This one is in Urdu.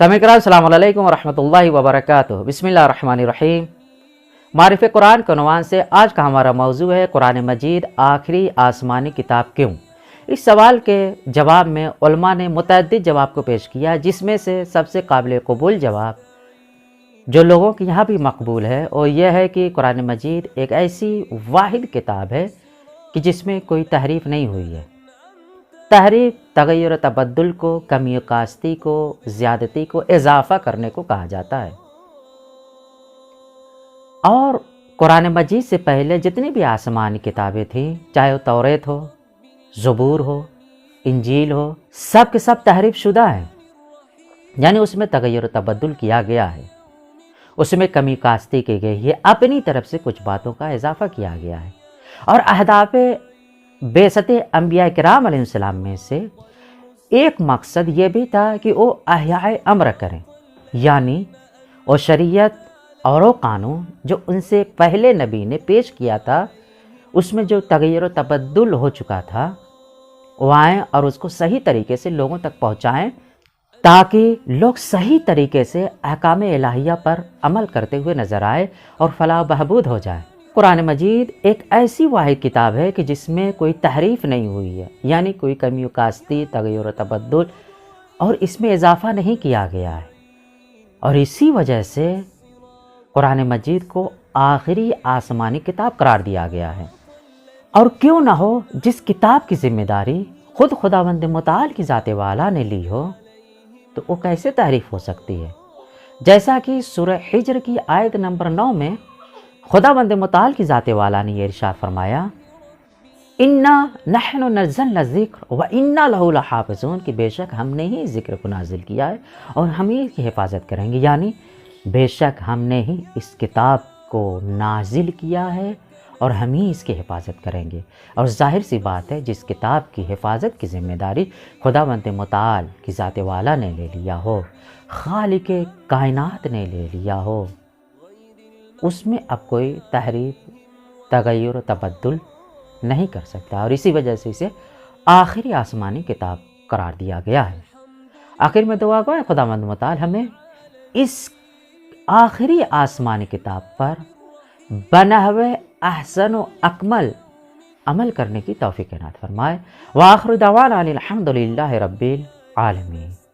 سامعین کرام السلام علیکم ورحمۃ اللہ وبرکاتہ۔ بسم اللہ الرحمن الرحیم۔ معرفِ قرآن کے عنوان سے آج کا ہمارا موضوع ہے قرآن مجید آخری آسمانی کتاب کیوں؟ اس سوال کے جواب میں علماء نے متعدد جواب کو پیش کیا، جس میں سے سب سے قابل قبول جواب جو لوگوں کے یہاں بھی مقبول ہے وہ یہ ہے کہ قرآن مجید ایک ایسی واحد کتاب ہے کہ جس میں کوئی تحریف نہیں ہوئی ہے۔ تحریف تغیر و تبدل کو، کمی و کاستی کو، زیادتی کو، اضافہ کرنے کو کہا جاتا ہے۔ اور قرآن مجید سے پہلے جتنی بھی آسمانی کتابیں تھیں، چاہے وہ توریت ہو، زبور ہو، انجیل ہو، سب کے سب تحریف شدہ ہیں، یعنی اس میں تغیر و تبدل کیا گیا ہے، اس میں کمی کاستی کی گئی ہے، اپنی طرف سے کچھ باتوں کا اضافہ کیا گیا ہے۔ اور اہداف بعثت انبیاء کرام علیہ السلام میں سے ایک مقصد یہ بھی تھا کہ وہ احیاء امر کریں، یعنی وہ شریعت اور وہ قانون جو ان سے پہلے نبی نے پیش کیا تھا، اس میں جو تغیر و تبدل ہو چکا تھا، وہ آئیں اور اس کو صحیح طریقے سے لوگوں تک پہنچائیں، تاکہ لوگ صحیح طریقے سے احکام الہیہ پر عمل کرتے ہوئے نظر آئے اور فلاح و بہبود ہو جائے۔ قرآن مجید ایک ایسی واحد کتاب ہے کہ جس میں کوئی تحریف نہیں ہوئی ہے، یعنی کوئی کمی و کاستی، تغیر و تبدل اور اس میں اضافہ نہیں کیا گیا ہے، اور اسی وجہ سے قرآن مجید کو آخری آسمانی کتاب قرار دیا گیا ہے۔ اور کیوں نہ ہو، جس کتاب کی ذمہ داری خود خداوند متعال کی ذات والا نے لی ہو تو وہ کیسے تحریف ہو سکتی ہے؟ جیسا کہ سورہ حجر کی آیت نمبر 9 میں خداوند متعال کی ذات والا نے یہ ارشاد فرمایا، انا نحن نزلنا الذکر وانا لہ لحافظون، کہ بے شک ہم نے ہی ذکر کو نازل کیا ہے اور ہم ہی کی حفاظت کریں گے، یعنی بے شک ہم نے ہی اس کتاب کو نازل کیا ہے اور ہم ہی اس کی حفاظت کریں گے۔ اور ظاہر سی بات ہے، جس کتاب کی حفاظت کی ذمہ داری خداوند متعال کی ذات والا نے لے لیا ہو، خالق کائنات نے لے لیا ہو، اس میں اب کوئی تحریف، تغیر و تبدل نہیں کر سکتا، اور اسی وجہ سے اسے آخری آسمانی کتاب قرار دیا گیا ہے۔ آخر میں دعا گو ہے خداوند متعال ہمیں اس آخری آسمانی کتاب پر بنحو احسن و اکمل عمل کرنے کی توفیق عنایت فرمائے۔ وآخر دعوانا الحمد للہ رب العالمین۔